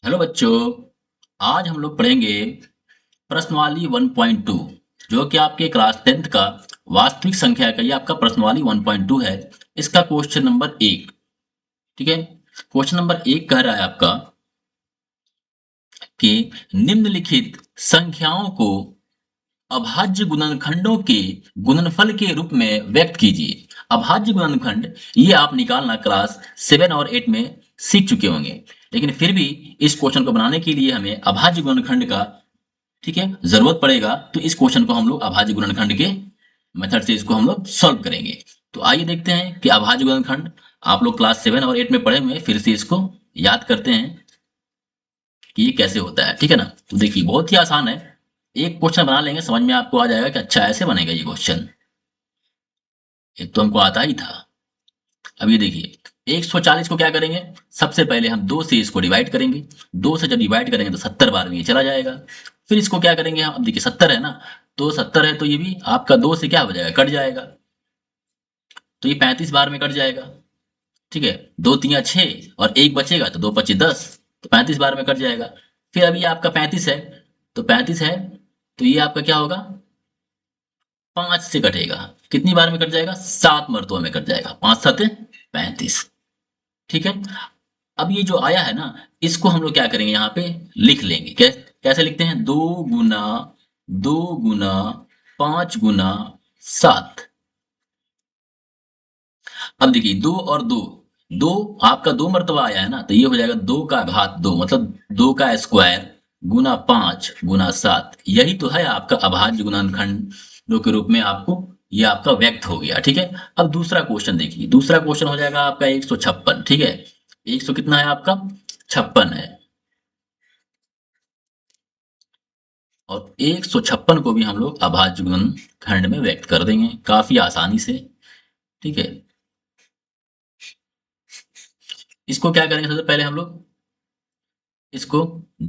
Hello बच्चों। आज हम लोग पढ़ेंगे प्रश्नवाली 1.2 जो कि आपके क्लास 10th का वास्तविक संख्या का ये आपका प्रश्नवाली 1.2 है। इसका क्वेश्चन नंबर 1। ठीक है। क्वेश्चन नंबर 1 कह रहा है आपका कि निम्नलिखित संख्याओं को अभाज्य गुणनखंडों के गुणनफल के रूप में व्यक्त कीजिए। अभाज्य गुणनखंड ये आप निकालना क्लास 7 और 8 में सीख चुके होंगे, लेकिन फिर भी इस क्वेश्चन को बनाने के लिए हमें अभाज्य गुणनखंड का, ठीक है, जरूरत पड़ेगा। तो इस क्वेश्चन को हम लोग अभाज्य गुणनखंड के मेथड से इसको हम लोग सॉल्व करेंगे। तो आइए देखते हैं कि अभाज्य गुणनखंड आप लोग क्लास 7 और 8 में पढ़े हुए हैं, फिर से इसको याद करते हैं कि ये कैसे होता है। ठीक है ना। तो देखिए बहुत ही आसान है। एक क्वेश्चन बना लेंगे, समझ में आपको आ जाएगा कि अच्छा ऐसे बनेगा ये क्वेश्चन। एक तो हमको आता ही था। अब ये देखिए 140 को क्या करेंगे, सबसे पहले हम 2 से इसको डिवाइड करेंगे। 2 से जब डिवाइड करेंगे तो 70 बार में ये चला जाएगा। फिर इसको क्या करेंगे हम, अब देखिए 70 है ना, तो 70 है तो ये भी आपका 2 से क्या हो जाएगा, कट जाएगा। तो ये 35 बार में कट जाएगा। ठीक है। 2 तिया 6 और एक बचेगा तो 2 पच्चीस 10, तो 35 बार में कट जाएगा। फिर अभी आपका 35 है, तो 35 है तो ये आपका क्या होगा, 5 से कटेगा। कितनी बार में कट जाएगा, 7 मरतबा में कट जाएगा। 5 7 35। ठीक है। अब ये जो आया है ना, इसको हम लोग क्या करेंगे, यहाँ पे लिख लेंगे। कैसे लिखते हैं, 2 गुना 5 गुना 7। अब देखिए 2 और 2, 2 आपका 2 मरतबा आया है ना, तो ये हो जाएगा 2 का घात 2, मतलब 2 का स्क्वायर गुना 5 गुना 7। यही तो है आपका अभाज्य गुणनखंडों के रूप में आपको ये आपका व्यक्त हो गया। ठीक है। अब दूसरा क्वेश्चन देखिए, दूसरा क्वेश्चन हो जाएगा आपका 156। ठीक है। 100 कितना है आपका, 56 है। और 156 को भी हम लोग अभाज्य गुणनखंड में व्यक्त कर देंगे काफी आसानी से। ठीक है। इसको क्या करेंगे, सबसे पहले हम लोग इसको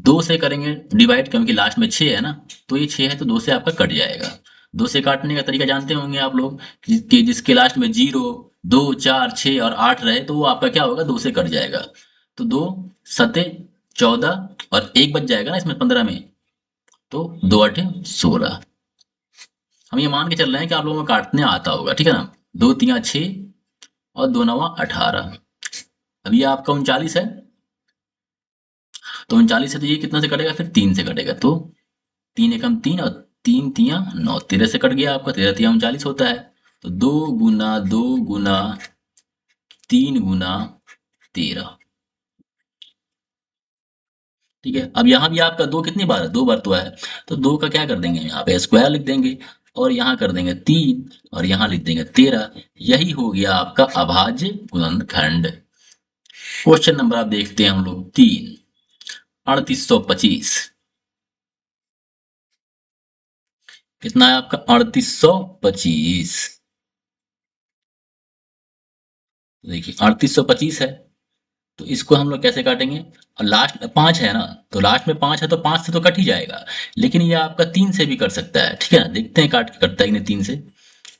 2 से करेंगे डिवाइड, क्योंकि लास्ट में 6 है ना, तो ये 6 है तो 2 से आपका कट जाएगा। 2 से काटने का तरीका जानते होंगे आप लोग कि जिसके लास्ट में 0 2 4 6 और 8 रहे तो वो आपका क्या होगा, 2 से कट जाएगा। तो 2 सते 14 और एक बच जाएगा ना इसमें 15 में, तो 2 अठे 16। हम ये मान के चल रहे हैं कि आप लोगों को काटने आता होगा। ठीक है ना। 2 तिया 6 और 2 नवा 18। अब ये आपका 39 है, तो 39 है तो ये कितना से कटेगा, फिर 3 से कटेगा। तो 3 एकम 3 और 3 तिया 9, 13 से कट गया आपका। 13 तिया 39 होता है। तो 2 गुना 3 गुना 13। ठीक है। अब यहाँ भी आपका 2 कितनी बार है, 2 बार तो है। तो 2 का क्या कर देंगे, यहाँ पे स्क्वायर लिख देंगे और यहाँ कर देंगे 3 और यहाँ लिख देंगे 13। यही हो गया आपका अभाज्य गुणनखंड। क्वेश्चन नंबर आप देखते हैं हम लोग 3, 3825। कितना है आपका, 3825। देखिए 3825 है, तो इसको हम लोग कैसे काटेंगे। और लास्ट में 5 है ना, तो लास्ट में 5 है तो 5 से तो कट ही जाएगा। लेकिन ये आपका 3 से भी कट सकता है। ठीक है ना, देखते हैं काट के कटता है कि नहीं 3 से।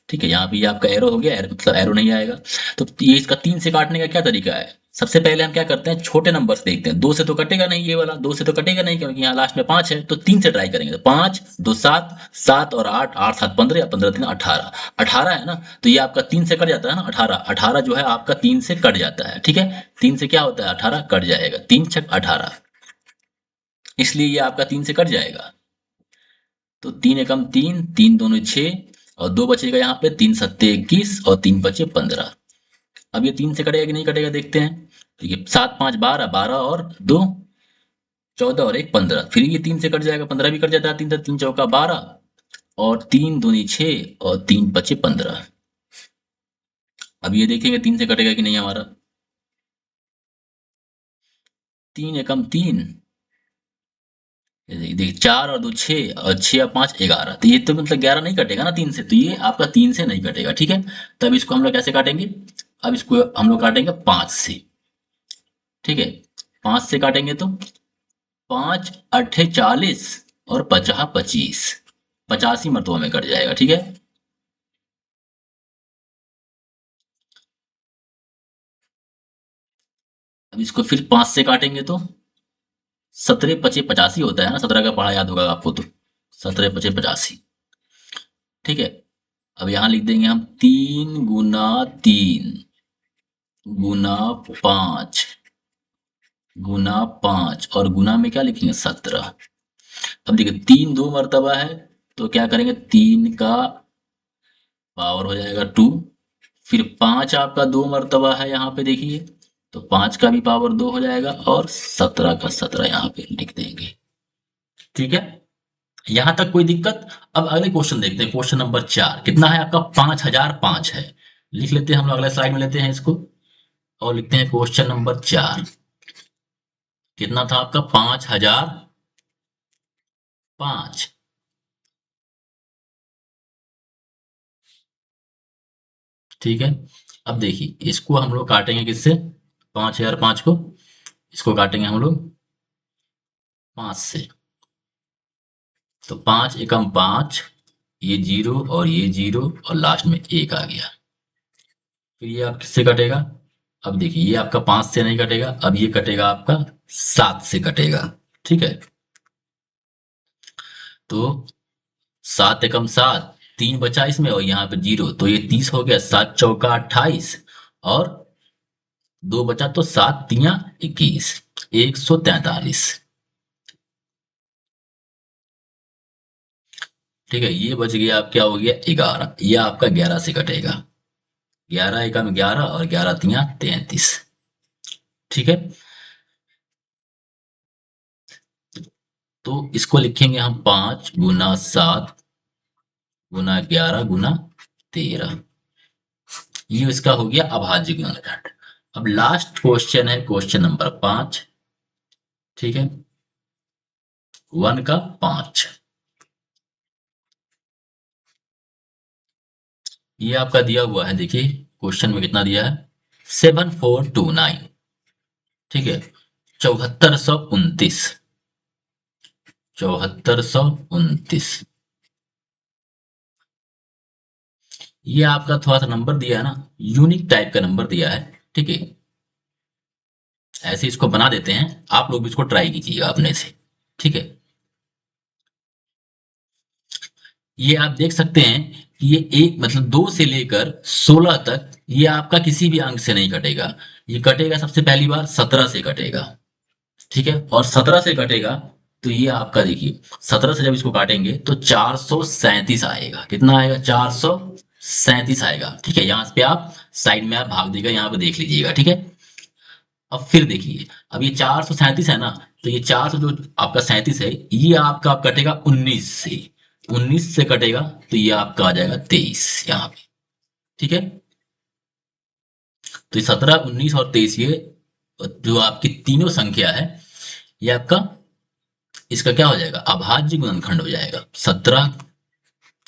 ठीक है, यहाँ पे ये आपका एरो हो गया, मतलब एरो नहीं आएगा। तो ये इसका 3 से काटने का क्या तरीका है, सबसे पहले हम क्या करते हैं, छोटे नंबर से देखते हैं। 2 से तो कटेगा नहीं, ये वाला 2 से तो कटेगा नहीं क्योंकि यहाँ लास्ट में 5 है। तो 3 से ट्राई करेंगे। तो 5 2 7, 7 और 8, 8 7 15 या 15 3 18। 18 है ना, तो ये आपका 3 से कट जाता है ना। 18 18 जो है आपका 3 से कट जाता है। ठीक है। 3 से क्या होता है, 18 कट जाएगा। 3 छक 18, इसलिए ये आपका 3 से कट जाएगा। तो 3 एकम 3, 3 दोनों 6 और 2 बचेगा यहाँ पे। 3 सत्ते 21 और 3 बचे 15। अब ये 3 से कटेगा कि नहीं कटेगा देखते हैं। तो ये 7 5 12, 12 और 2 14 और 1 15। फिर ये 3 से कट जाएगा, 15 भी कट जाता है। 3 से 3 चौका 12 और 3 दूनी 6 और 3 बचे 15। अब ये देखेंगे 3 से कटेगा कि नहीं हमारा। 3 एकम 3, देखिए 4 और 2 6 और 6 और 5 11। तो ये तो मतलब 11 नहीं कटेगा ना 3 से, तो ये आपका 3 से नहीं कटेगा। ठीक है। तब इसको हम लोग कैसे काटेंगे, अब इसको हम लोग काटेंगे 5 से। ठीक है। 5 से काटेंगे तो 5 अट्ठे 40 और 50 25, 85 मरतबा में कट जाएगा। ठीक है। अब इसको फिर 5 से काटेंगे तो 17 पचे 85 होता है ना, 17 का पढ़ा याद होगा आपको तो, 17 पचे 85। ठीक है, अब यहाँ लिख देंगे हम 3 गुना 3 गुना 5 गुना 5, और गुना में क्या लिखेंगे 17। अब देखिए 3 दो मर्तबा है, तो क्या करेंगे 3 का पावर हो जाएगा 2। फिर 5 आपका 2 मर्तबा है यहाँ पे देखिए, तो 5 का भी पावर 2 हो जाएगा, और 17 का 17 यहाँ पे लिख देंगे। ठीक है, यहां तक कोई दिक्कत। अब अगले क्वेश्चन देखते हैं, क्वेश्चन नंबर 4 कितना है आपका 5005 है। लिख लेते हैं हम लोग, अगले स्लाइड में लेते हैं इसको और लिखते हैं क्वेश्चन नंबर 4 कितना था आपका 5005। ठीक है, अब देखिए इसको हम लोग काटेंगे किससे, 5005 को इसको काटेंगे हम लोग 5 से। तो 5 एकम 5, ये 0 और ये 0 और लास्ट में 1 आ गया। फिर ये आप किससे कटेगा, अब देखिए ये आपका 5 से नहीं कटेगा, अब ये कटेगा आपका 7 से कटेगा। ठीक है, तो 7 एकम 7, 3 बचा इसमें और यहाँ पे 0, तो ये 30 हो गया, 7 चौका 28 और 2 बचा, तो 7 तिया 21, 143। ठीक है, ये बच गया आप क्या हो गया 11, ये आपका 11 से कटेगा, 11 एकम 11 और 11 तिया 33। ठीक है, तो इसको लिखेंगे हम 5 गुना 7 गुना 11 गुना 13। ये इसका हो गया अभाज्य गुणनखंड। अब लास्ट क्वेश्चन है क्वेश्चन नंबर 5। ठीक है, 1 का 5, ये आपका दिया हुआ है, देखिए क्वेश्चन में कितना दिया है 7429। ठीक है, 7429, 7429, ये आपका थोड़ा सा नंबर दिया है ना, यूनिक टाइप का नंबर दिया है। ठीक है, ऐसे इसको बना देते हैं, आप लोग भी इसको ट्राई कीजिएगा अपने से। ठीक है, ये आप देख सकते हैं कि ये एक मतलब 2 से लेकर 16 तक ये आपका किसी भी अंक से नहीं कटेगा। ये कटेगा सबसे पहली बार 17 से कटेगा। ठीक है, और 17 से कटेगा, तो ये आपका देखिए 17 से जब इसको काटेंगे तो 437 आएगा। कितना आएगा 437 आएगा। ठीक है, यहाँ पे आप साइड में आप भाग देगा, यहाँ पे देख लीजिएगा। ठीक है, अब फिर देखिए, अब ये 437 है ना, तो ये 400 जो आपका 37 है, ये आपका कटेगा 19 से, 19 से कटेगा तो ये आपका आ जाएगा 23 यहाँ पे। ठीक है, तो ये 17, 19 और 23, ये जो आपकी तीनों संख्या है, ये आपका इसका क्या हो जाएगा अभाज्य गुणनखंड हो जाएगा। 17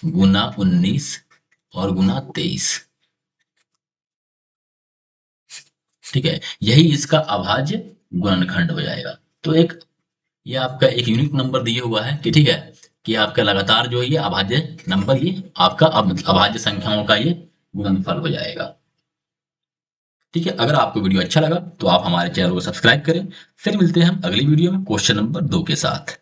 गुना 19 और गुना 23। ठीक है, यही इसका अभाज्य गुणनखंड हो जाएगा। तो एक ये आपका एक यूनिक नंबर दिया हुआ है कि ठीक है, कि आपका लगातार जो है ये अभाज्य नंबर, ये आपका अभाज्य संख्याओं का ये गुणनफल हो जाएगा। ठीक है, अगर आपको वीडियो अच्छा लगा तो आप हमारे चैनल को सब्सक्राइब करें। फिर मिलते हैं हम अगली वीडियो में क्वेश्चन नंबर 2 के साथ।